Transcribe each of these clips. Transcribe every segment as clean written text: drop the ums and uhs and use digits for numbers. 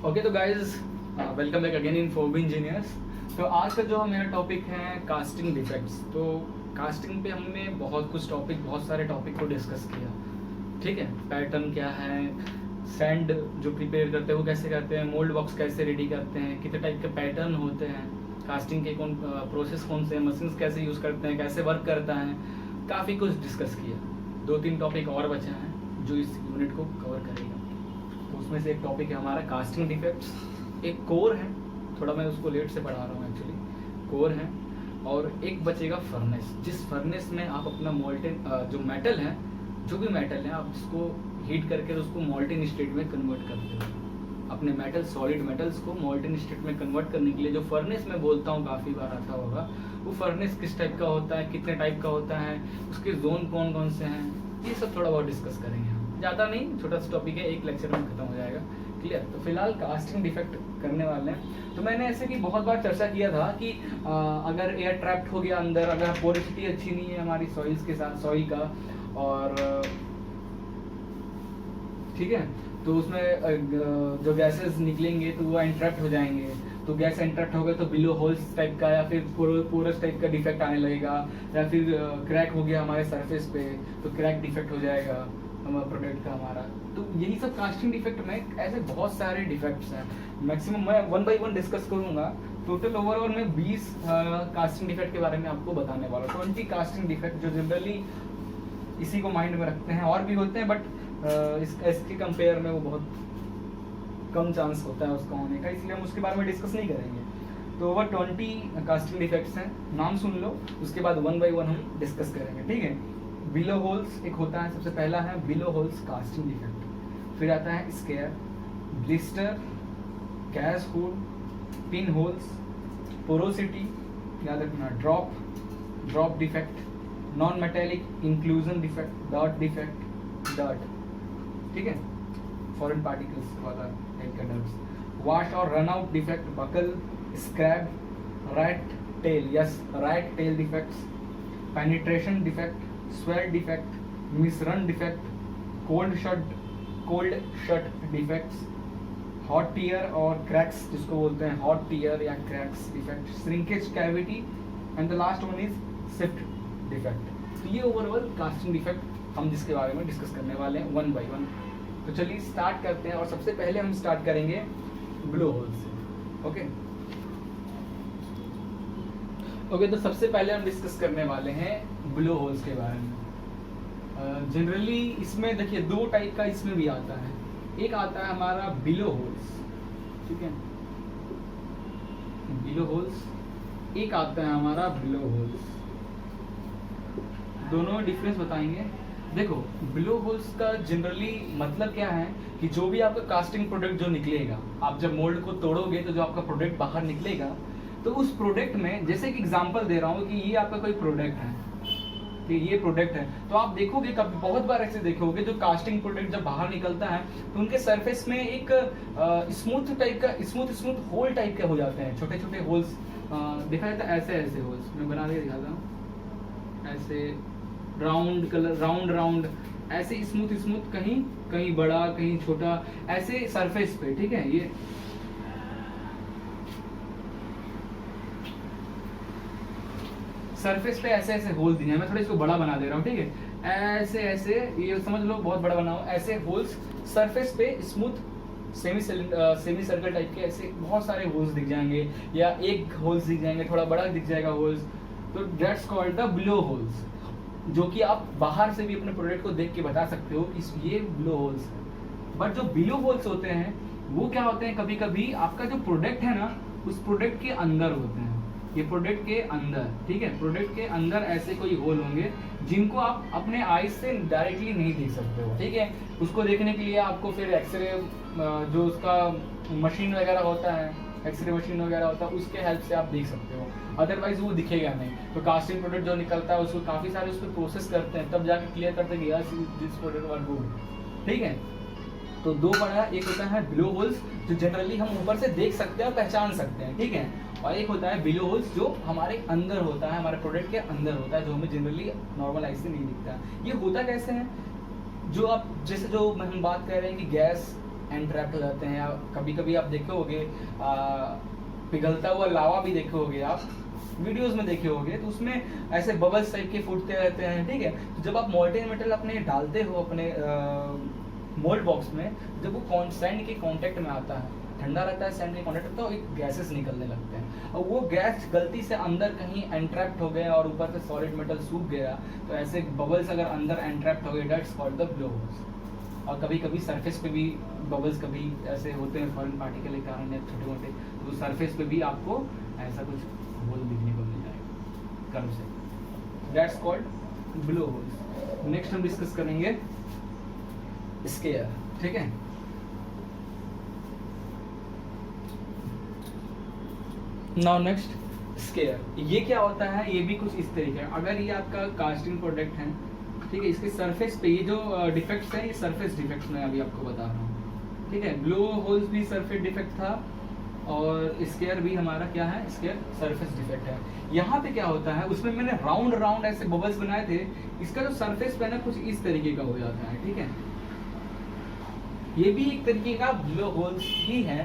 Okay तो guys welcome back again in Phoebe engineers. तो आज का जो मेरा टॉपिक है कास्टिंग डिफेक्ट्स। तो कास्टिंग पे हमने बहुत सारे टॉपिक को डिस्कस किया। ठीक है, पैटर्न क्या है, सैंड जो प्रिपेयर करते हैं वो कैसे करते हैं, मोल्ड बॉक्स कैसे रेडी करते हैं, कितने टाइप के पैटर्न होते हैं, कास्टिंग के प्रोसेस कौन से हैं, मशीन्स कैसे यूज़ करते हैं, कैसे वर्क करता है, काफ़ी कुछ डिस्कस किया। 2-3 टॉपिक और बचे हैं जो इस यूनिट को कवर करेगा। तो उसमें से एक टॉपिक है हमारा कास्टिंग डिफेक्ट्स, एक कोर है, थोड़ा मैं उसको लेट से पढ़ा रहा हूँ एक्चुअली, कोर है, और एक बचेगा फर्नेस, जिस फर्नेस में आप अपना मोल्टेन जो मेटल है, जो भी मेटल है, आप उसको हीट करके उसको मोल्टेन स्टेट में कन्वर्ट करते हो। अपने मेटल सॉलिड मेटल्स को मोल्टेन स्टेट में कन्वर्ट करने के लिए जो फर्नेस मैं बोलता हूँ, काफ़ी बार आता होगा, वो फर्नेस किस टाइप का होता है, कितने टाइप का होता है, उसके जोन कौन कौन से हैं, ये सब थोड़ा बहुत डिस्कस करेंगे हम। ज़्यादा नहीं, छोटा सा टॉपिक है, एक लेक्चर में खत्म हो जाएगा। क्लियर। तो फिलहाल कास्टिंग डिफेक्ट करने वाले हैं। तो मैंने ऐसे कि बहुत बार चर्चा किया था कि अगर एयर ट्रैप्ड हो गया अंदर, अगर पोरिसिटी अच्छी नहीं है हमारी सॉइल्स के साथ, सॉइल का, और ठीक है, तो उसमें जो गैसेस निकलेंगे तो वो एंट्रैप्ट हो जाएंगे। तो गैस एंट्रैप्ट हो गए तो बिलो होल्स टाइप का या फिर पोरस टाइप का डिफेक्ट आने लगेगा, या फिर क्रैक हो गया हमारे सरफेस पे तो क्रैक डिफेक्ट हो जाएगा प्रोडक्ट का हमारा। तो यही सब कास्टिंग डिफेक्ट में ऐसे बहुत सारे डिफेक्ट्स हैं। मैक्सिमम मैं 1 बाय 1 डिस्कस करूंगा। टोटल ओवरऑल में 20 कास्टिंग डिफेक्ट के बारे में आपको बताने वाला हूँ। 20 कास्टिंग डिफेक्ट जो जनरली इसी को माइंड में रखते हैं, और भी होते हैं बट इसके कंपेयर में वो बहुत कम चांस होता है उसका होने का, इसलिए हम उसके बारे में डिस्कस नहीं करेंगे। तो ओवर 20 कास्टिंग डिफेक्ट्स हैं, नाम सुन लो, उसके बाद 1 बाय 1 हम डिस्कस करेंगे। ठीक है। बिलो होल्स एक होता है, सबसे पहला है बिलो होल्स कास्टिंग डिफेक्ट। फिर आता है scar, blister, gas hole, pin holes, porosity, याद रखना, drop defect, non metallic inclusion defect, dot defect, dot, ठीक है, फॉरेन पार्टिकल्स वाला टाइप का डॉट्स, वॉश और run out defect, buckle, scab, rat tail, yes rat tail defects, penetration defect, swell defect, misrun defect, cold shut defects, hot tear और cracks, जिसको बोलते हैं hot tear या cracks defect, shrinkage cavity, and the last one is shift defect. तो ये overall casting defect हम जिसके बारे में डिस्कस करने वाले हैं 1 बाय 1। तो चलिए स्टार्ट करते हैं, और सबसे पहले हम स्टार्ट करेंगे ब्लो होल से। ओके, तो सबसे पहले हम डिस्कस करने वाले हैं ब्लो होल्स के बारे में। जनरली इसमें देखिए 2 टाइप का इसमें भी आता है। एक आता है हमारा बिलो होल्स, ठीक है, बिलो होल्स, एक आता है हमारा ब्लो होल्स। दोनों डिफरेंस बताएंगे। देखो, ब्लो होल्स का जनरली मतलब क्या है कि जो भी आपका कास्टिंग प्रोडक्ट जो निकलेगा, आप जब मोल्ड को तोड़ोगे तो जो आपका प्रोडक्ट बाहर निकलेगा, तो उस प्रोडक्ट में, जैसे कि एग्जांपल दे रहा हूँ कि ये आपका कोई प्रोडक्ट है, कि ये प्रोडक्ट है, तो आप देखोगे कभी, बहुत बार ऐसे देखोगे, जो कास्टिंग प्रोडक्ट जब बाहर निकलता है तो उनके सरफेस में एक स्मूथ होल टाइप के हो जाते हैं, छोटे छोटे होल्स दिखा जाता है, ऐसे होल्स मैं बना के दिखाता हूँ, ऐसे राउंड ऐसे स्मूथ, कहीं बड़ा कहीं छोटा, ऐसे सरफेस पे, ठीक है, ये सरफेस पे ऐसे होल दिए हैं। मैं थोड़ा इसको बड़ा बना दे रहा हूँ, ठीक है, ऐसे ये समझ लो, बहुत बड़ा बनाओ, ऐसे होल्स सरफेस पे स्मूथ सेमी सर्कल टाइप के, ऐसे बहुत सारे होल्स दिख जाएंगे, या एक होल्स दिख जाएंगे, थोड़ा बड़ा दिख जाएगा होल्स। तो that's called the blow holes, जो कि आप बाहर से भी अपने प्रोडक्ट को देख के बता सकते हो कि ये ब्लो होल्स है। बट जो बिलो होल्स होते हैं वो क्या होते हैं, कभी कभी आपका जो प्रोडक्ट है ना, उस प्रोडक्ट के अंदर होते हैं, ये प्रोडक्ट के अंदर, ठीक है, प्रोडक्ट के अंदर ऐसे कोई होल होंगे जिनको आप अपने आईज से डायरेक्टली नहीं देख सकते हो, ठीक है। उसको देखने के लिए आपको फिर एक्सरे, जो उसका मशीन वगैरह होता है, एक्सरे मशीन वगैरह होता है, उसके हेल्प से आप देख सकते हो, अदरवाइज वो दिखेगा नहीं। तो कास्टिंग प्रोडक्ट जो निकलता है उसको काफ़ी सारे उस पर प्रोसेस करते हैं, तब जाके क्लियर करते हैं कि yes this product were good, ठीक है। तो 2 बड़ा, एक होता है बिलो होल्स जो जनरली हम ऊपर से देख सकते हैं और पहचान सकते हैं, ठीक है, और एक होता है बिलो होल्स जो हमारे अंदर होता है, हमारे प्रोडक्ट के अंदर होता है, जो हमें जनरली नॉर्मल आई से नहीं दिखता। ये होता कैसे है, जो आप जैसे जो हम बात कर रहे हैं कि गैस एंट्रैप्ट हो जाते हैं। या कभी कभी आप देखे होगे पिघलता हुआ लावा भी देखे होगे, आप वीडियोस में देखे होगे, तो उसमें ऐसे बबल्स टाइप के फूटते रहते हैं, ठीक है। तो जब आप मोल्टेन मेटल अपने डालते हो अपने मोल्ड बॉक्स में, जब वो सैंड के कांटेक्ट में आता है, ठंडा रहता है सैंड के कांटेक्ट, तो एक गैसेस निकलने लगते हैं, और वो गैस गलती से अंदर कहीं एंट्रैप्ट हो गया और ऊपर से सॉलिड मेटल सूख गया, तो ऐसे बबल्स अगर अंदर एंट्रैप्ट हो गए, that's called the blow holes. और कभी कभी सरफेस पे भी बबल्स कभी ऐसे होते हैं फॉरेन पार्टिकल के कारण या छोटे मोटे, तो सरफेस पे भी आपको ऐसा कुछ होल दिखने को मिल जाएगा कर्व से, that's called blow holes. Next हम डिस्कस करेंगे स्केयर, ठीक है। नाउ नेक्स्ट स्केयर, ये क्या होता है, ये भी कुछ इस तरीके है। अगर ये आपका कास्टिंग प्रोडक्ट है, ठीक है, इसके सरफेस पे ये जो डिफेक्ट्स है, ये सरफेस डिफेक्ट्स मैं अभी आपको बता रहा हूँ, ठीक है। ब्लो होल्स भी सरफेस डिफेक्ट था, और स्केयर भी हमारा क्या है, स्केयर सरफेस डिफेक्ट है। यहाँ पे क्या होता है, उसमें मैंने राउंड राउंड ऐसे बबल्स बनाए थे, इसका जो सरफेस पे है ना कुछ इस तरीके का हो जाता है, ठीक है। ये भी एक तरीके का ब्लो होल्स ही है,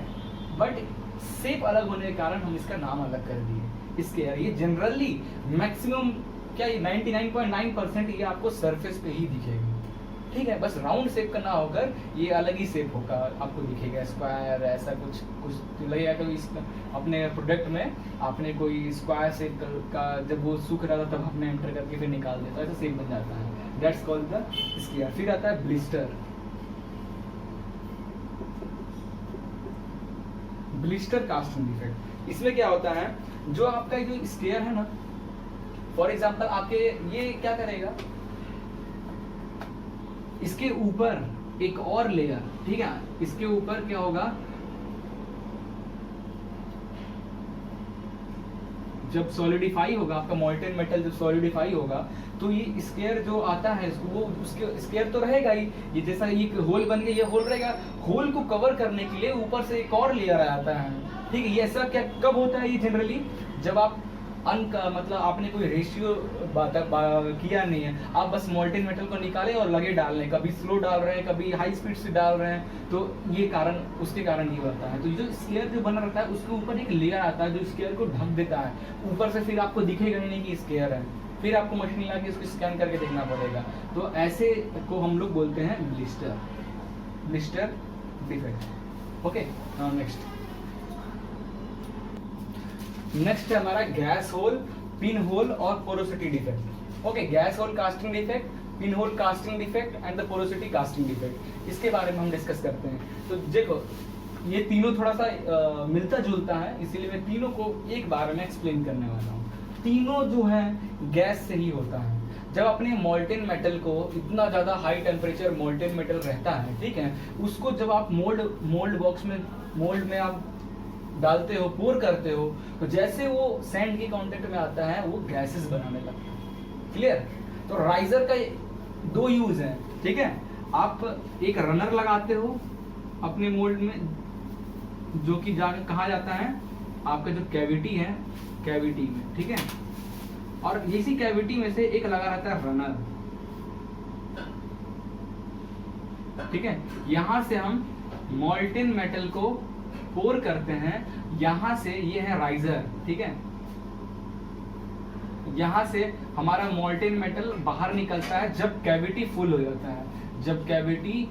बट शेप अलग होने के कारण हम इसका नाम अलग कर दिए स्केयर। ये जनरली मैक्सिमम क्या, ये 99.9% ये आपको सरफेस पे ही दिखेगा, ठीक है। बस राउंड शेप का ना होकर ये अलग ही शेप होगा, आपको दिखेगा स्क्वायर, ऐसा कुछ कुछ लगेगा। कभी अपने प्रोडक्ट में आपने कोई स्क्वायर शेप का जब वो सूख रहा था तब आपने एंटर करके फिर निकाल दिया, तो ऐसा शेप बन जाता है, दैट्स कॉल्ड द स्केयर। फिर आता है ब्लिस्टर। ब्लिस्टर कास्टिंग डिफेक्ट, इसमें क्या होता है, जो आपका जो स्केयर है ना, फॉर एग्जांपल आपके ये क्या करेगा, इसके ऊपर एक और लेयर, ठीक है, इसके ऊपर क्या होगा, जब सॉलिडिफाई होगा आपका मोल्टेन मेटल, जब सॉलिडिफाई होगा तो ये स्केयर जो आता है वो उसके स्केयर तो रहेगा ही, ये जैसा ये होल बन गया, ये होल रहेगा, होल को कवर करने के लिए ऊपर से एक और लेयर आता है, ठीक है। ये ऐसा क्या कब होता है, ये जनरली जब आप मतलब आपने कोई रेशियो किया नहीं है, आप बस मोल्टेन मेटल को निकाले और लगे डालने, कभी स्लो डाल रहे हैं, कभी हाई स्पीड से डाल रहे हैं, तो ये कारण उसके कारण ये होता है। तो जो स्केयर जो बना रहता है उसके ऊपर एक लेयर आता है जो स्केयर को ढक देता है ऊपर से, फिर आपको दिखेगा नहीं कि स्केयर है, फिर आपको मशीन ला के उसको स्कैन करके देखना पड़ेगा। तो ऐसे को हम लोग बोलते हैं blister, blister defect. Okay, next next है हमारा गैस होल, पिन होल और porosity defect. Okay, gas hole casting defect, pin hole casting defect and the porosity casting defect, इसके बारे में हम डिस्कस करते हैं। तो देखो ये तीनों थोड़ा सा मिलता जुलता है, इसीलिए मैं तीनों को एक बार में एक्सप्लेन करने वाला हूँ। तीनों जो है गैस से ही होता है। जब अपने मोल्टेन मेटल को इतना ज़्यादा हाई टेम्परेचर मोल्टेन मेटल रहता है, ठीक है, उसको जब आप मोल्ड बॉक्स में मोल्ड में आप डालते हो, पोर करते हो, तो जैसे वो सैंड के कांटेक्ट में आता है वो गैसेस बनाने लगता है। क्लियर? तो राइजर का दो यूज है, ठीक है। आप एक रनर लगाते हो अपने मोल्ड में, जो कि जाकर कहा जाता है आपका जो कैविटी है, कैविटी में, ठीक है, और इसी कैविटी में से एक लगा रहता है रनर, ठीक है। यहां से हम मोल्टेन मेटल को पोर करते हैं, यहां से ये है राइजर, ठीक है। यहां से हमारा मोल्टेन मेटल बाहर निकलता है जब कैविटी फुल हो जाता है। जब कैविटी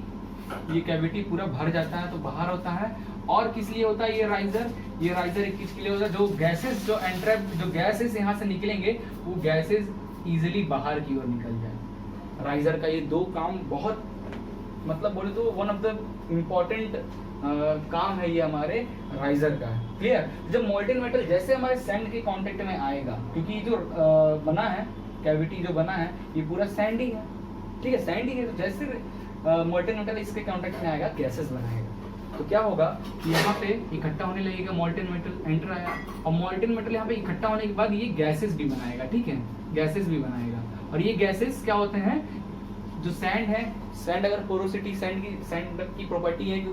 ये कैविटी पूरा भर जाता है तो बाहर होता है। और किस लिए होता है ये राइजर? ये राइजर एक चीज के लिए होता है, जो गैसेस जो एंट्रैप जो गैसेस यहाँ से निकलेंगे वो गैसेस इजीली बाहर की ओर निकल जाए। राइजर का ये दो काम बहुत मतलब बोले तो वन ऑफ द इम्पोर्टेंट काम है ये हमारे राइजर का। क्लियर? जब मोल्टेन मेटल जैसे हमारे सैंड के कांटेक्ट में आएगा, क्योंकि जो बना है कैविटी जो बना है ये पूरा सैंड ही है, ठीक है, सैंड ही है। तो जैसे मोल्टेन मेटल इसके कांटेक्ट में आएगा गैसेस बनाएगा, तो क्या होगा कि यहाँ पे इकट्ठा होने लगेगा, मोल्टेन मेटल एंटर आया और मोल्टेन मेटल यहाँ पे इकट्ठा होने के बाद ये गैसेस भी बनाएगा, ठीक है, गैसेस भी बनाएगा। और ये गैसेस क्या होते हैं, जो सैंड है, सैंड अगर पोरोसिटी सैंड की प्रॉपर्टी है कि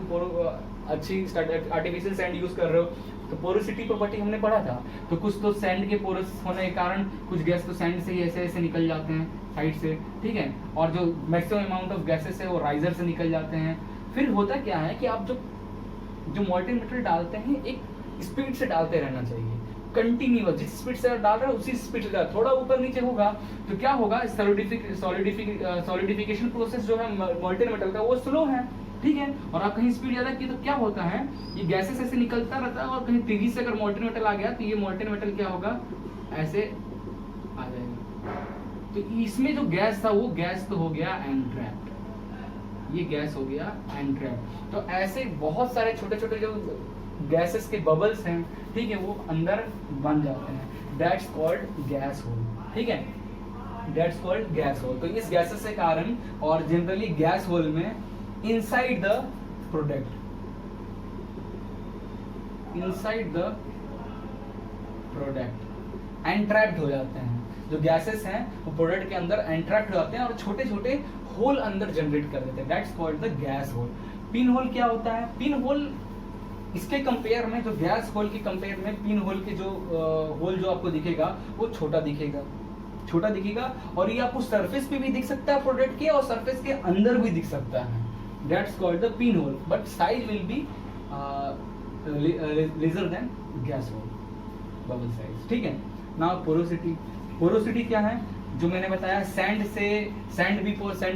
अच्छी आर्टिफिशियल सैंड यूज कर रहे हो तो पोरोसिटी प्रॉपर्टी हमने पढ़ा था। तो कुछ तो सैंड के पोरस होने के कारण कुछ गैस तो सैंड से ही ऐसे ऐसे निकल जाते हैं साइड से, ठीक है, और जो मैक्सिमम अमाउंट ऑफ गैसेस है वो राइजर से निकल जाते हैं। फिर होता क्या है कि आप जो मॉल्टेन मेटल डालते हैं एक स्पीड से डालते रहना चाहिए, कंटिन्यूअस, जिस स्पीड से डाल रहे हो उसी स्पीड से डाल, थोड़ा ऊपर नीचे होगा तो क्या होगा, सॉलिडिफिकेशन प्रोसेस जो है मॉल्टेन मेटल का वो स्लो है, ठीक है। और आप कहीं स्पीड ज्यादा की तो क्या होता है, ये गैसेस ऐसे निकलता रहता है और कहीं तेजी से अगर मॉल्टेन मेटल आ गया तो ये मॉल्टेन मेटल क्या होगा, ऐसे आ जाएगा। तो इसमें जो गैस था वो गैस तो हो गया एनट्रैप्ड, ये गैस हो गया एनट्रैप्ड। तो ऐसे बहुत सारे छोटे छोटे जो गैसेस के बबल्स हैं, ठीक है, वो अंदर बन जाते हैं, दैट्स कॉल्ड गैस होल, ठीक है, दैट्स कॉल्ड गैस होल। तो इस गैसेस के कारण, और जनरली गैस होल में inside the product, inside the product entrapped हो जाते हैं, जो गैसेस हैं वो प्रोडक्ट के अंदर एनट्रैप्ड हो जाते हैं और छोटे छोटे होल अंदर जनरेट कर देते हैं, that's called the gas hole. Pin hole क्या होता है, पिन होल इसके कंपेयर में, जो गैस होल के कंपेयर में पिन होल के जो होल जो आपको दिखेगा वो छोटा दिखेगा, छोटा दिखेगा, और ये आपको सरफेस पे भी दिख सकता है प्रोडक्ट के, और सरफेस के अंदर भी दिख सकता है, that's called the pin hole, but size will be lesser than gas hole bubble size, ठीक है। नाउ पोरोसिटी, पोरोसिटी क्या है, जो मैंने बताया सैंड से, सैंड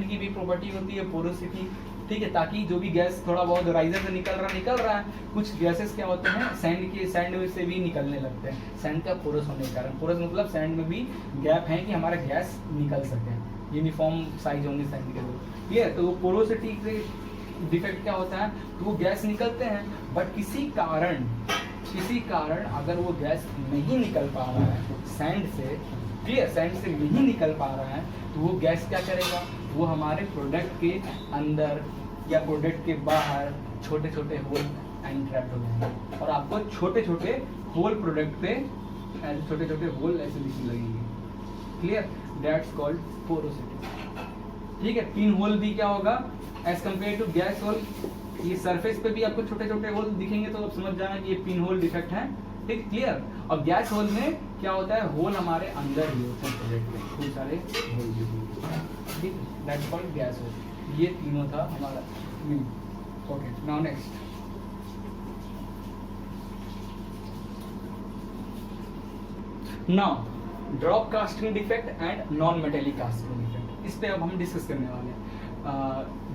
की भी प्रॉपर्टी होती है पोरोसिटी, ठीक है, ताकि जो भी गैस थोड़ा बहुत राइजर से निकल रहा है, कुछ गैसेस क्या होते हैं सैंड से भी निकलने लगते हैं, सैंड का पोरस होने के कारण, पोरस मतलब सैंड में भी गैप है कि हमारा गैस निकल सके, यूनिफॉर्म साइज होंगे सैंड के, ठीक है। तो पोरोसिटी के डिफेक्ट क्या होता है, तो वो गैस निकलते हैं, बट किसी कारण अगर वो गैस नहीं निकल पा रहा है सैंड से, क्लियर, सैंड से नहीं निकल पा रहा है, तो वो गैस क्या करेगा, वो हमारे प्रोडक्ट के अंदर या प्रोडक्ट के बाहर छोटे छोटे होल एनट्रैप्ड हो जाएंगे, और आपको छोटे छोटे होल प्रोडक्ट पे ऐसे छोटे छोटे होल ऐसे दिखने लगेंगे, क्लियर, दैट्स कॉल्ड पोरोसिटी, ठीक है। पिन होल भी क्या होगा as compare to gas hole, ये सरफेस पे भी आपको छोटे छोटे होल दिखेंगे तो आप समझ जाना कि ये पिन होल डिफेक्ट है, ठीक, क्लियर। और गैस होल में क्या होता है, होल हमारे अंदर ही होते हैं प्रोडक्ट में, खूब सारे होल भी होते हैं, ठीक, दैट्स कॉल्ड गैस होल। ये तीनों था हमारा, okay. Now next, now drop casting defect and non metallic casting defect, इस पे अब हम डिस्कस करने वाले हैं।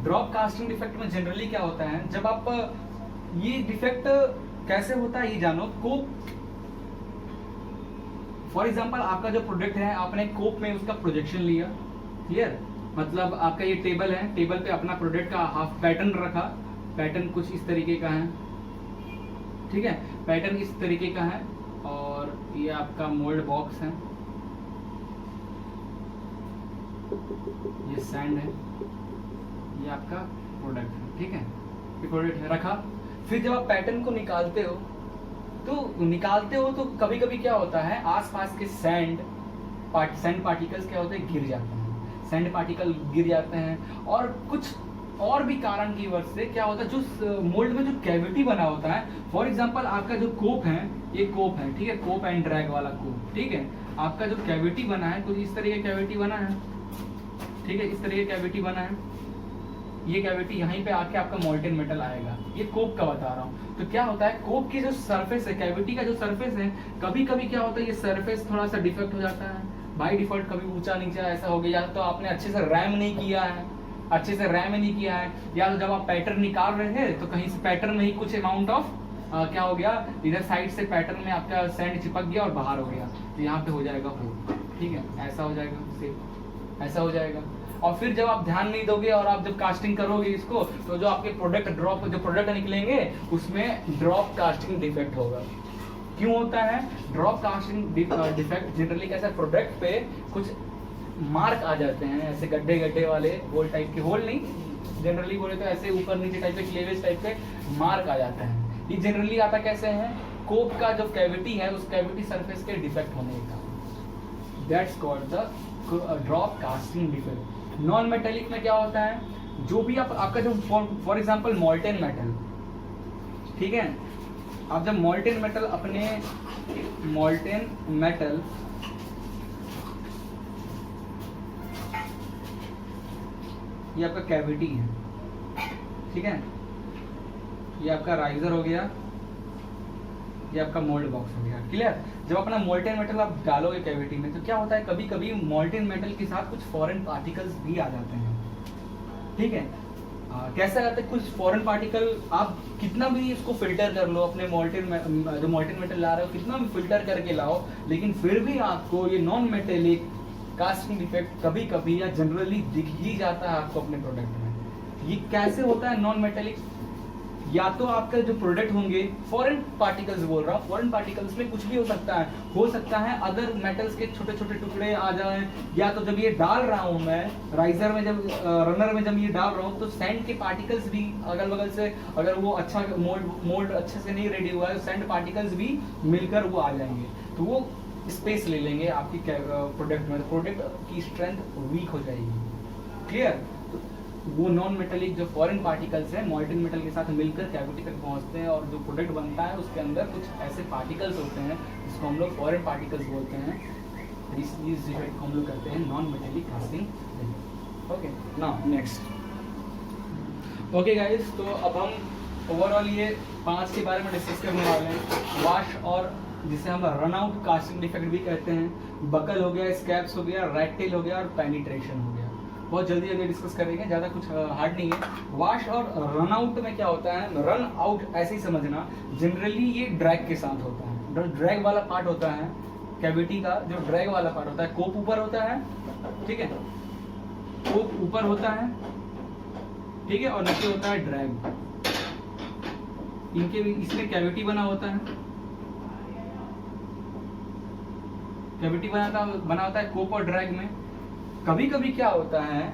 ड्रॉप कास्टिंग डिफेक्ट में जनरली क्या होता है, जब आप ये डिफेक्ट कैसे होता है ये जानो, कोप, फॉर एग्जांपल आपका जो प्रोडक्ट है आपने कोप में उसका प्रोजेक्शन लिया, क्लियर, मतलब आपका ये टेबल है, टेबल पे अपना प्रोडक्ट का हाफ पैटर्न रखा, पैटर्न कुछ इस तरीके का है, ठीक है, पैटर्न इस तरीके का है, और ये आपका मोल्ड बॉक्स है, ये सैंड है, ये आपका प्रोडक्ट है, ठीक है, ये प्रोडक्ट है रखा। फिर जब आप पैटर्न को निकालते हो तो कभी कभी क्या होता है, आसपास के सैंड पार्टिकल्स क्या होते हैं, गिर जाते हैं, सैंड पार्टिकल गिर जाते हैं, और कुछ और भी कारण की वजह से क्या होता है, जो मोल्ड में जो कैविटी बना होता है, फॉर एग्जांपल आपका जो कोप है, ये कोप है, ठीक है, कोप एंड ड्रैग वाला कोप, ठीक है, आपका जो कैविटी बना है कुछ इस तरह का कैविटी बना है, ठीक है, इस तरह का कैविटी बना है, ये कैविटी यहीं पे आके आपका मोल्टेन मेटल आएगा, ये कोप का बता रहा हूँ। तो क्या होता है, कोप की जो सरफेस है, कैविटी का जो सरफेस है, कभी कभी क्या होता है, ये सरफेस थोड़ा सा डिफेक्ट हो जाता है, बाय डिफॉल्ट कभी ऊंचा नीचा ऐसा हो गया, तो आपने अच्छे से रैम नहीं किया है, या तो जब आप पैटर्न निकाल रहे थे तो कहीं से पैटर्न में ही कुछ अमाउंट ऑफ क्या हो गया, इधर साइड से पैटर्न में आपका सैंड चिपक गया और बाहर हो गया, तो यहाँ पे हो जाएगा होल, ठीक है, ऐसा हो जाएगा, ऐसा हो जाएगा। और फिर जब आप ध्यान नहीं दोगे और आप जब कास्टिंग करोगे इसको, तो जो आपके प्रोडक्ट निकलेंगे उसमें ड्रॉप कास्टिंग डिफेक्ट होगा। क्यों होता है ड्रॉप कास्टिंग डिफेक्ट, जनरली कैसा, प्रोडक्ट पे कुछ मार्क आ जाते हैं, ऐसे गड्ढे वाले होल टाइप के, होल नहीं, जनरली बोले तो ऐसे ऊपर नीचे टाइप के क्लेवेज टाइप के मार्क आ जाते हैं। ये जनरली आता कैसे है, कोप का जो कैविटी है उस कैविटी सरफेस के डिफेक्ट होने का, that's called the drop casting defect. Non metallic में क्या होता है, जो भी आपका जो फॉर एग्जांपल मोल्टेन मेटल, ठीक है, आप जब मोल्टेन मेटल अपने मोल्टेन मेटल ये आपका कैविटी है, ठीक है, ये आपका राइजर हो गया, ये आपका मोल्ड बॉक्स हो गया। क्लियर? जब अपना मोल्टेन मेटल आप डालोगे कैविटी में तो क्या होता है, कभी कभी मोल्टेन मेटल के साथ कुछ फॉरेन पार्टिकल्स भी आ जाते हैं। ठीक है, कैसे आते हैं कुछ फॉरेन पार्टिकल, आप कितना भी इसको फिल्टर कर लो, अपने जो मोल्टेन मेटल ला रहे हो कितना भी फिल्टर करके लाओ, लेकिन फिर भी आपको ये नॉन मेटेलिक कास्टिंग डिफेक्ट कभी कभी या जनरली दिख ही जाता है आपको अपने प्रोडक्ट में। ये कैसे होता है नॉन मेटेलिक? या तो आपका जो प्रोडक्ट होंगे फॉरेन पार्टिकल्स, बोल रहा हूँ फॉरेन पार्टिकल्स में कुछ भी हो सकता है अदर मेटल्स के छोटे छोटे टुकड़े आ जाएं, या तो जब ये डाल रहा हूँ मैं राइजर में, जब रनर में जब ये डाल रहा हूँ तो सैंड के पार्टिकल्स भी अगल बगल से, अगर वो अच्छा मोल्ड अच्छे से नहीं रेडी हुआ है तो सैंड पार्टिकल्स भी मिलकर वो आ जाएंगे, तो वो स्पेस ले लेंगे आपकी प्रोडक्ट में, प्रोडक्ट की स्ट्रेंथ वीक हो जाएगी। क्लियर? वो नॉन मेटेलिक जो फॉरेन पार्टिकल्स हैं मोल्टेन मेटल के साथ मिलकर कैविटी तक पहुंचते हैं, और जो प्रोडक्ट बनता है उसके अंदर कुछ ऐसे पार्टिकल्स होते हैं जिसको हम लोग फॉरेन पार्टिकल्स बोलते हैं। इस डिफेक्ट को हम लोग करते हैं non metallic casting. Okay, now next. Okay guys, तो अब हम ओवरऑल ये 5 के बारे में डिस्कस करने वाले हैं। वाश, और जिसे हम रन आउट कास्टिंग डिफेक्ट भी कहते हैं, बकल हो गया, स्कैप्स हो गया, रैट टेल हो गया और पेनिट्रेशन हो गया। बहुत जल्दी अभी डिस्कस करेंगे, ज़्यादा कुछ हार्ड नहीं है। वॉश और रन आउट में क्या होता है, रन आउट ऐसे ही समझना, जनरली ये ड्रैग के साथ होता है। जो ड्रैग वाला पार्ट होता है कैविटी का, जो ड्रैग वाला पार्ट होता है, कोप ऊपर होता है, ठीक है, कोप ऊपर होता है, ठीक है, और नीचे होता है ड्रैग। इनके भी इसमें कैविटी बना होता है, कैविटी बना होता है कोप और ड्रैग में। कभी कभी क्या होता है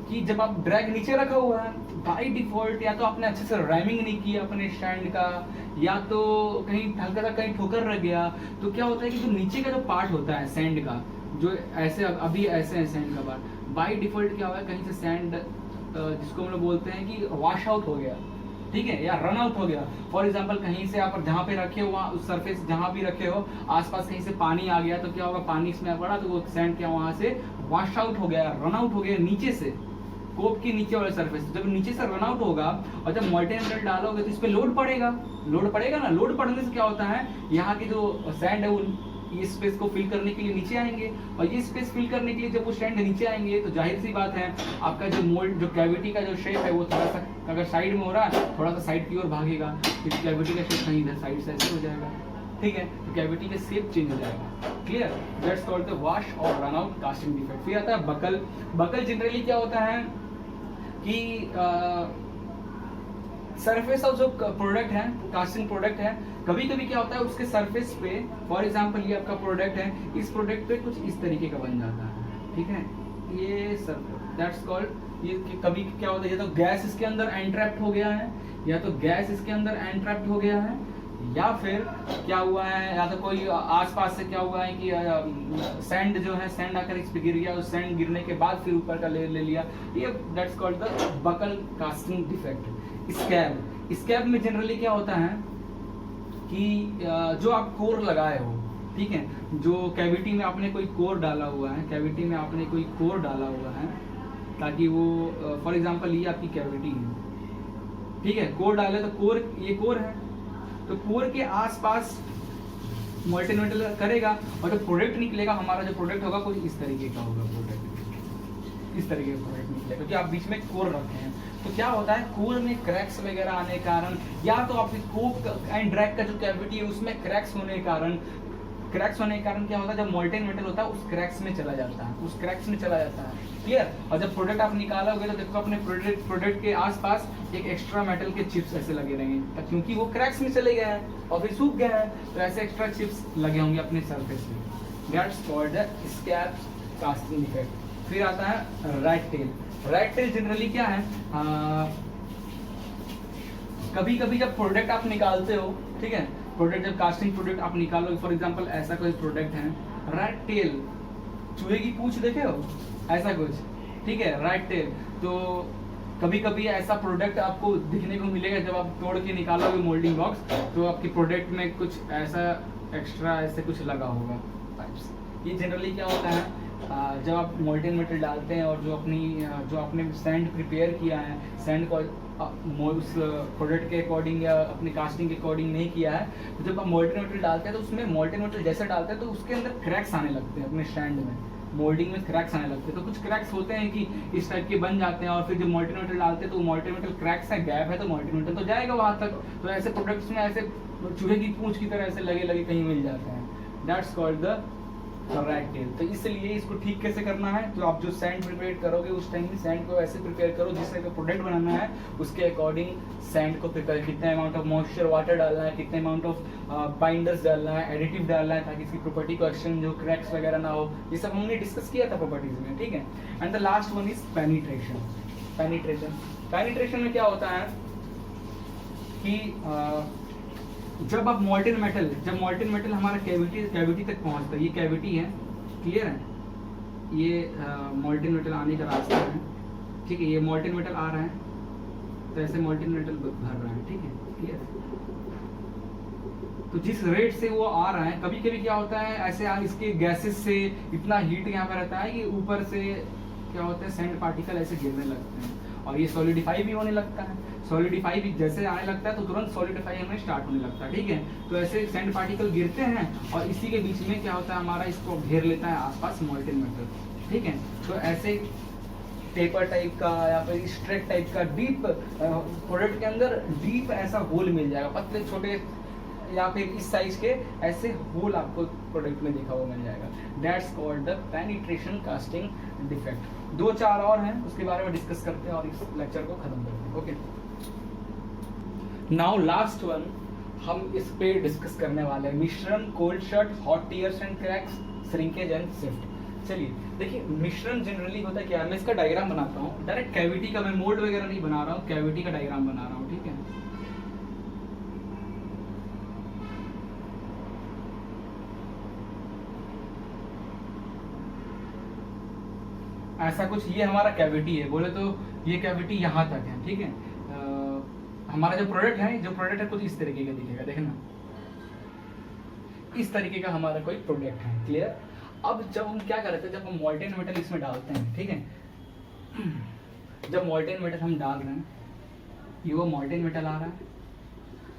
कि जब आप ड्रैग नीचे रखा हुआ है बाय डिफॉल्ट, या तो आपने अच्छे से राइमिंग नहीं किया अपने स्टैंड का, या तो कहीं हल्का सा कहीं ठोकर रह गया, तो क्या होता है कि जो नीचे का जो पार्ट होता है सैंड का, जो ऐसे अभी ऐसे है सैंड का पार्ट, बाय डिफॉल्ट क्या हुआ है, कहीं से सैंड जिसको हम लोग बोलते हैं कि वॉश आउट हो गया, ठीक है, या रन आउट हो गया। फॉर एग्जांपल कहीं से आप जहाँ पे रखे हो, वहाँ उस सरफेस जहाँ भी रखे हो आसपास कहीं से पानी आ गया, तो क्या होगा, पानी इसमें पड़ा तो वो सैंड क्या वहाँ से वॉश आउट हो गया, रन आउट हो गया नीचे से, कोप के नीचे वाले सरफेस। जब नीचे से रन आउट होगा और जब मोल्टेन मेटल डालोगे तो इस पे लोड पड़ेगा ना, लोड पड़ने से क्या होता है, यहाँ की जो सैंड है वो ये स्पेस को फिल करने के लिए नीचे आएंगे, और ये स्पेस फिल करने के लिए जब वो स्टैंड नीचे आएंगे तो जाहिर सी बात है आपका जो मोल्ड, जो कैविटी का जो शेप है वो थोड़ा सा अगर साइड में हो रहा है, थोड़ा सा साइड की ओर भागेगा, तो कैविटी का शेप कहीं इधर साइड से ऐसे हो जाएगा, ठीक है, तो कैविटी का शेप चेंज हो जाएगा। Clear? That's called the wash और रन आउट कास्टिंग डिफेक्ट। फिर आता है बकल। बकल जनरली क्या होता है कि सरफेस ऑफ जो प्रोडक्ट है, कास्टिंग प्रोडक्ट है, कभी कभी क्या होता है उसके सरफेस पे, फॉर एग्जांपल ये आपका प्रोडक्ट है, इस प्रोडक्ट पे कुछ इस तरीके का बन जाता है, ठीक है, ये सरफेस, दैट्स कॉल्ड, ये कभी क्या होता है, या तो गैस इसके अंदर एंट्रैप्ड हो गया है, या तो गैस इसके अंदर एंट्रैप्ड हो गया है, या फिर क्या हुआ है, या तो कोई आसपास से क्या हुआ है कि सैंड जो है, सैंड आकर इस पे गिर गया, उस सैंड गिरने के बाद फिर ऊपर का ले लिया, ये that's called the buckle casting defect. Scab में जनरली क्या होता है कि जो आप कोर लगाए हो, ठीक है, जो कैविटी में आपने कोई कोर डाला हुआ है, कैविटी में आपने कोई कोर डाला हुआ है, ताकि वो फॉर एग्जांपल ये आपकी कैविटी है, ठीक है, कोर डाले तो कोर, ये कोर है, तो कोर के आसपास मोल्टेन मेटल करेगा, और जो प्रोडक्ट निकलेगा, हमारा जो प्रोडक्ट होगा कुछ इस तरीके का होगा, प्रोडक्ट इस तरीके का प्रोडक्ट निकलेगा, क्योंकि आप बीच में कोर रखे हैं। तो क्या होता है, कोर में क्रैक्स वगैरह आने के कारण, या तो आपकी कोप एंड ड्रैग का जो कैविटी है उसमें क्रैक्स होने के कारण क्या होता है, जब मोल्टेन मेटल होता है उस क्रैक्स में चला जाता है, क्लियर? और जब प्रोडक्ट आप निकालोगे तो देखो अपने प्रोडक्ट के आसपास एक एक्स्ट्रा मेटल के चिप्स ऐसे लगे रहेंगे, क्योंकि वो क्रैक्स में चले गए हैं और फिर सूख गए हैं, तो ऐसे एक्स्ट्रा चिप्स लगे होंगे अपने सरफेस में। That's called the scab casting defect. फिर आता है rat tail. Rat tail generally क्या है, कभी कभी जब प्रोडक्ट आप निकालते हो, ठीक है, प्रोडक्ट जब कास्टिंग प्रोडक्ट आप निकालोगे, फॉर एग्जांपल ऐसा कोई प्रोडक्ट है, रैट टेल, चूहे की पूंछ देखे हो, ऐसा कुछ, ठीक है, रैट टेल, तो कभी कभी ऐसा प्रोडक्ट आपको दिखने को मिलेगा जब आप तोड़ के निकालोगे मोल्डिंग बॉक्स, तो आपके प्रोडक्ट में कुछ ऐसा एक्स्ट्रा ऐसे कुछ लगा होगा पाइप्स। ये जनरली क्या होता है, जब आप मोल्टेन मेटल डालते हैं और जो आपने सैंड प्रिपेयर किया है, सैंड को उस प्रोडक्ट के अकॉर्डिंग या अपनी कास्टिंग के अकॉर्डिंग नहीं किया है, तो जब आप मोल्टेन मेटल डालते हैं तो उसमें मोल्टेन मेटल जैसे डालते हैं तो उसके अंदर क्रैक्स आने लगते हैं, अपने स्टैंड में मोल्डिंग में क्रैक्स आने लगते हैं। तो कुछ क्रैक्स होते हैं कि इस टाइप के बन जाते हैं, और फिर जब मोल्टेन मेटल डालते हैं तो मोल्टेन मेटल क्रैक्स है, गैप है, तो मोल्टेन मेटल तो जाएगा वहाँ तक। तो ऐसे प्रोडक्ट्स में ऐसे चूहे की पूंछ की तरह ऐसे लगे लगे कहीं मिल जाते हैं। That's called the rat tail. तो इसलिए इसको ठीक कैसे करना है, तो आप जो सैंड प्रिपेयर करोगे उस टाइम में सैंड को ऐसे प्रिपेयर करो जिस टाइप का प्रोडक्ट बनाना है उसके अकॉर्डिंग सैंड को प्रिपेयर, कितना अमाउंट ऑफ मॉइस्चर वाटर डालना है, कितने अमाउंट ऑफ बाइंडर्स डालना है, एडिटिव डालना है, ताकि इसकी प्रॉपर्टी को एक्सचेंज हो, क्रैक्स वगैरह ना हो। ये सब हमने डिस्कस किया था प्रॉपर्टीज में, ठीक है। And the last one is penetration. Penetration में क्या होता है कि जब मोल्टेन मेटल हमारा कैविटी तक पहुंचता है, ये कैविटी है, क्लियर है, ये मोल्टेन मेटल आने का रास्ता है, ठीक है। ये मोल्टेन मेटल आ रहा है तो ऐसे मोल्टेन मेटल भर रहा है, ठीक है, क्लियर। तो जिस रेट से वो आ रहा है, कभी कभी क्या होता है ऐसे इसके गैसेस से इतना हीट यहाँ पे रहता है कि ऊपर से क्या होता है सैंड पार्टिकल ऐसे गिरने लगते हैं और ये सॉलिडिफाई भी होने लगता है। सॉलिडिफाई भी जैसे आने लगता है तो तुरंत सॉलिडिफाई हमें स्टार्ट होने लगता है, ठीक है। तो ऐसे सैंड पार्टिकल गिरते हैं और इसी के बीच में क्या होता है हमारा इसको घेर लेता है आसपास मोल्टेन मेटल, ठीक है। तो ऐसे टेपर टाइप का या फिर स्ट्रेट टाइप का डीप प्रोडक्ट के अंदर डीप ऐसा होल मिल जाएगा, पतले छोटे या फिर इस साइज के ऐसे होल आपको प्रोडक्ट में देखा हुआ मिल जाएगा। That's called the penetration casting defect. 2-4 और हैं, उसके बारे में डिस्कस करते हैं और इस लेक्चर को खत्म करते हैं। ओके, नाउ लास्ट वन हम इस पे डिस्कस करने वाले हैं, मिश्रण, cold shut, hot tears and cracks, shrinkage and shift. चलिए देखिए, मिश्रण जनरली होता है क्या है, मैं इसका डायग्राम बनाता हूँ। डायरेक्ट कैविटी का मैं मोल्ड वगैरह नहीं बना रहा हूँ, कैविटी का डायग्राम बना रहा हूँ, ठीक है। ऐसा कुछ ये हमारा कैविटी है, बोले तो ये कैविटी यहाँ तक है, ठीक है। हमारा जो प्रोडक्ट है कुछ इस तरीके का दिखेगा, देखना इस तरीके का हमारा कोई प्रोडक्ट है, क्लियर। अब जब हम क्या करते हैं, जब हम मोल्टेन मेटल इसमें डालते हैं, ठीक है, जब मोल्टेन मेटल हम डाल रहे हैं, ये वो मोल्टेन मेटल आ रहा है,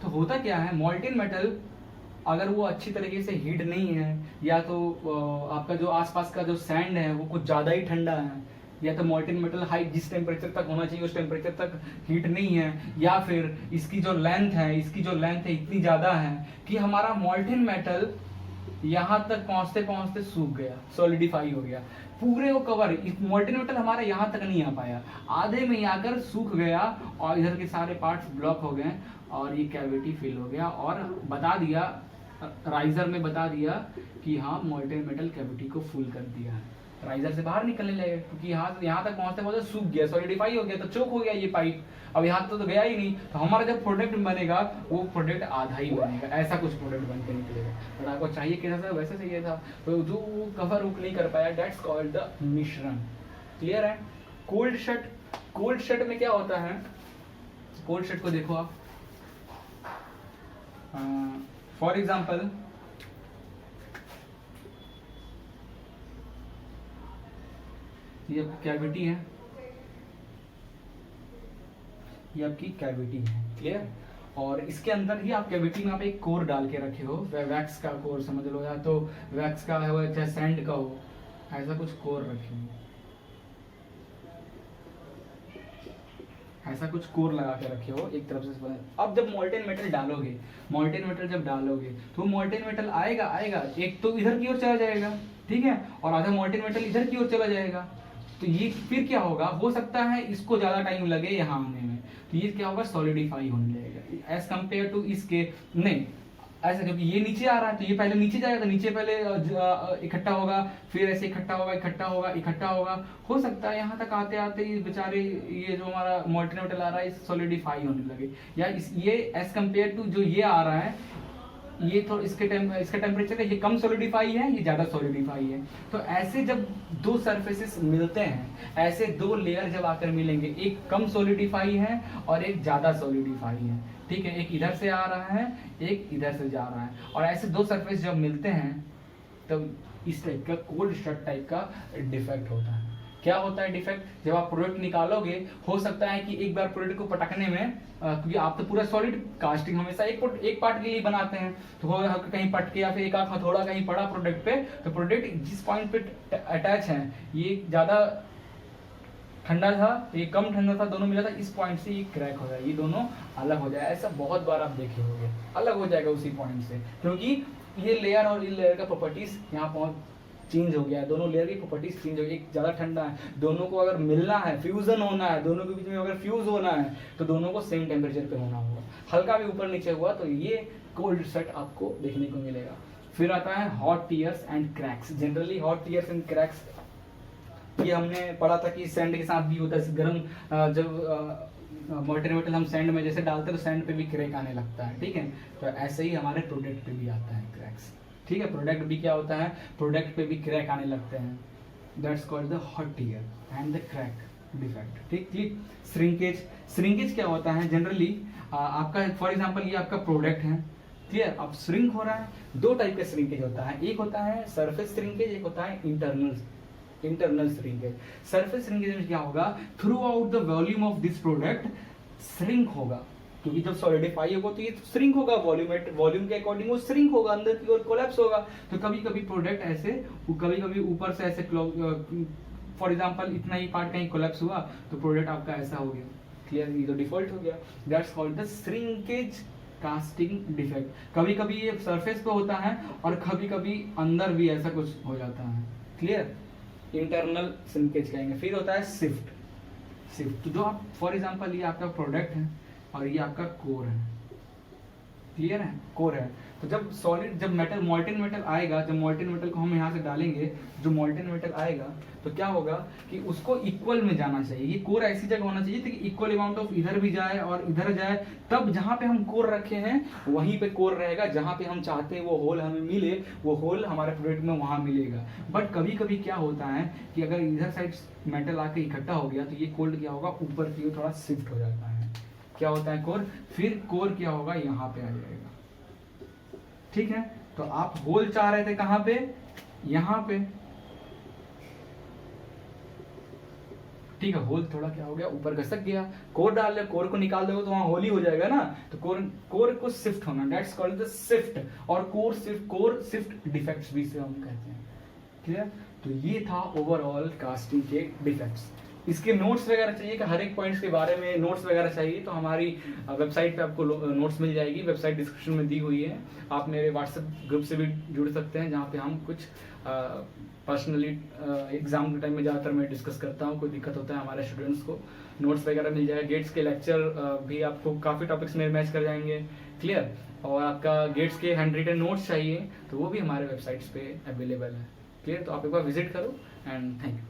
तो होता क्या है, मोल्टेन मेटल अगर वो अच्छी तरीके से हीट नहीं है, या तो आपका जो आसपास का जो सैंड है वो कुछ ज़्यादा ही ठंडा है, या तो मोल्टेन मेटल हाई जिस टेम्परेचर तक होना चाहिए उस टेम्परेचर तक हीट नहीं है, या फिर इसकी जो लेंथ है इतनी ज़्यादा है कि हमारा मोल्टेन मेटल यहाँ तक पहुँचते पहुँचते सूख गया, सॉलिडिफाई हो गया, पूरे वो कवर, मोल्टेन मेटल हमारा यहाँ तक नहीं आ पाया, आधे में आकर सूख गया और इधर के सारे पार्ट्स ब्लॉक हो गए और ये कैविटी फिल हो गया, और बता दिया राइजर में बता दिया कि हाँ मोल्टेन मेटल कैविटी को फुल कर दिया है, राइजर से बाहर निकलने लगे, क्योंकि यहाँ तक पहुँचते पहुँचते सूख गया, सॉलिडिफाई हो गया, तो चोक हो गया ये पाइप, अब यहाँ तो गया ही नहीं। तो हमारा जब प्रोडक्ट बनेगा वो प्रोडक्ट आधा ही बनेगा, ऐसा कुछ प्रोडक्ट बन के निकलेगा। बट आपको चाहिए कैसा था वैसे चाहिए था, तो जो वो कवर उक नहीं कर पाया, दैट्स कॉल्ड द मिश्रण, क्लियर है। कोल्ड शट में क्या होता है, कोल्ड शट को देखो आप, फॉर एग्जाम्पल ये कैविटी है, ये आपकी कैविटी है, क्लियर। और इसके अंदर ही आप कैविटी में आप एक कोर डाल के रखे हो, वैक्स का कोर समझ लो, या तो वैक्स का हो चाहे सैंड का हो, ऐसा कुछ कोर रखे हो, ऐसा कुछ कोर लगा के रखे हो एक तरफ से। अब जब मोल्टेन मेटल डालोगे तो मोल्टेन मेटल आएगा, एक तो इधर की ओर चला जाएगा, ठीक है, और आधा मोल्टेन मेटल इधर की ओर चला जाएगा। तो ये फिर क्या होगा, हो सकता है इसको ज्यादा टाइम लगे यहाँ आने में, तो ये क्या होगा, सॉलिडिफाई होने लगेगा एज कम्पेयर टू इसके, नहीं ऐसा, क्योंकि ये नीचे आ रहा है तो ये पहले नीचे जाएगा, तो नीचे पहले इकट्ठा होगा, फिर ऐसे इकट्ठा होगा, हो सकता है यहाँ तक आते आते ये बेचारे ये जो हमारा मोल्टेन मेटल आ रहा है सॉलिडिफाई होने लगे, या ये एज कम्पेयर टू जो ये आ रहा है, ये तो इसका टेम्परेचर है, ये कम सॉलिडिफाई है, ये ज्यादा सॉलिडिफाई है। तो ऐसे जब दो सरफेसेस मिलते हैं, ऐसे दो लेयर जब आकर मिलेंगे, एक कम सॉलिडिफाई है और एक ज्यादा सॉलिडिफाई है, ठीक है, एक इधर से आ रहा है, एक इधर से जा रहा है, और ऐसे दो सरफेस जब मिलते हैं तब इस टाइप का कोल्ड स्टार्ट टाइप का डिफेक्ट होता है। क्या होता है डिफेक्ट? जब आप प्रोडक्ट निकालोगे, हो सकता है कि एक बार प्रोडक्ट को पटकने में, क्योंकि आप तो पूरा सॉलिड कास्टिंग हमेशा एक पार्ट के लिए बनाते हैं, तो हो कहीं पट के या फिर एक आध हथौड़ा कहीं पड़ा प्रोडक्ट पे, तो प्रोडक्ट जिस पॉइंट पे अटैच है, ये ज्यादा ठंडा था, ये कम ठंडा था, दोनों मिला था, इस पॉइंट से ये क्रैक हो जाए, ये दोनों अलग हो जाए। ऐसा बहुत बार आप देखे होंगे, अलग हो जाएगा उसी पॉइंट से, क्योंकि ये लेयर और इन लेयर का प्रॉपर्टीज यहाँ पहुंच चेंज हो गया है, दोनों लेयर की प्रॉपर्टीज चेंज हो गई। एक ज़्यादा ठंडा है, दोनों को अगर मिलना है, फ्यूजन होना है, दोनों के बीच में अगर फ्यूज होना है, तो दोनों को सेम टेम्परेचर पे होना होगा। हल्का भी ऊपर नीचे हुआ तो ये कोल्ड स्टार्ट आपको देखने को मिलेगा। फिर आता है hot tears and cracks. Generally hot tears and cracks ये हमने पढ़ा था कि सैंड के साथ भी होता है। गर्म जब मोल्टेन मेटल हम सैंड में जैसे डालते हैं तो सैंड पे भी क्रैक आने लगता है, ठीक है। तो ऐसे ही हमारे प्रोडक्ट पे भी आता है क्रैक्स, ठीक है। प्रोडक्ट भी क्या होता है, प्रोडक्ट पे भी क्रैक आने लगते हैं। That's called the hot tear and the crack defect, ठीक। क्लिक। श्रिंकेज, श्रिंकेज क्या होता है जनरली, आपका फॉर एग्जांपल ये आपका प्रोडक्ट है, क्लियर, अब श्रिंक हो रहा है। दो टाइप का श्रिंकेज होता है, एक होता है सरफेस श्रिंकेज, एक होता है इंटरनल श्रिंकेज। सरफेस श्रिंकेज में क्या होगा, through out the volume of this product shrink होगा, क्योंकि जब सॉलिडिफाई होगा तो ये श्रिंक होगा, वॉल्यूम के अकॉर्डिंग वो श्रिंक होगा, अंदर की ओर कोलैप्स होगा। तो कभी कभी प्रोडक्ट ऐसे, कभी कभी ऊपर से ऐसे, फॉर एग्जांपल इतना ही पार्ट कहीं कोलैप्स हुआ तो प्रोडक्ट आपका ऐसा हो गया, क्लियर, ये तो डिफॉल्ट हो गया। That's called the shrinkage casting defect. कभी कभी ये सरफेस पे होता है और कभी कभी अंदर भी ऐसा कुछ हो जाता है, क्लियर। इंटरनल श्रिंकेज कहेंगे। फिर होता है शिफ्ट, तो जो आप फॉर एग्जांपल ये आपका प्रोडक्ट है और ये आपका कोर है, क्लियर है, कोर है। तो जब सॉलिड, जब मेटल मोल्टेन मेटल आएगा, जब मोल्टेन मेटल को हम यहाँ से डालेंगे, जो मोल्टेन मेटल आएगा तो क्या होगा कि उसको इक्वल में जाना चाहिए। ये कोर ऐसी जगह होना चाहिए कि इक्वल अमाउंट ऑफ इधर भी जाए और इधर जाए, तब जहाँ पे हम कोर रखे हैं वहीं पे कोर रहेगा, जहाँ पे हम चाहते हैं वो होल हमें मिले, वो होल हमारे प्रोडक्ट में वहाँ मिलेगा। बट कभी कभी क्या होता है कि अगर इधर साइड मेटल आके इकट्ठा हो गया तो ये कोल्ड क्या होगा, ऊपर की ओर थोड़ा शिफ्ट हो जाता है, क्या होता है कोर। फिर कोर क्या होगा, यहाँ पे आ जाएगा, ठीक है। तो आप होल चाह रहे थे कहां पे, यहां पे, ठीक है। होल थोड़ा क्या हो गया, ऊपर घसक गया, कोर डाल ले, कोर को निकाल दोगे तो वहां होल ही हो जाएगा ना। तो कोर को शिफ्ट होना, दैट्स कॉल्ड द शिफ्ट। और कोर शिफ्ट डिफेक्ट्स भी से हम कहते हैं, क्लियर। तो ये था ओवरऑल कास्टिंग के डिफेक्ट्स। इसके नोट्स वगैरह चाहिए कि हर एक पॉइंट्स के बारे में नोट्स वगैरह चाहिए तो हमारी वेबसाइट पे आपको नोट्स मिल जाएगी, वेबसाइट डिस्क्रिप्शन में दी हुई है। आप मेरे व्हाट्सएप ग्रुप से भी जुड़ सकते हैं, जहाँ पे हम कुछ पर्सनली एग्जाम के टाइम में ज़्यादातर मैं डिस्कस करता हूँ, कोई दिक्कत होता है हमारे स्टूडेंट्स को, नोट्स वगैरह मिल जाएगा। गेट्स के लेक्चर भी आपको काफ़ी टॉपिक्स में मैच कर जाएंगे, क्लियर। और आपका गेट्स के हैंड रिटन नोट्स चाहिए तो वो भी हमारे वेबसाइट्स पे अवेलेबल है, क्लियर। तो आप एक बार विजिट करो एंड थैंक यू।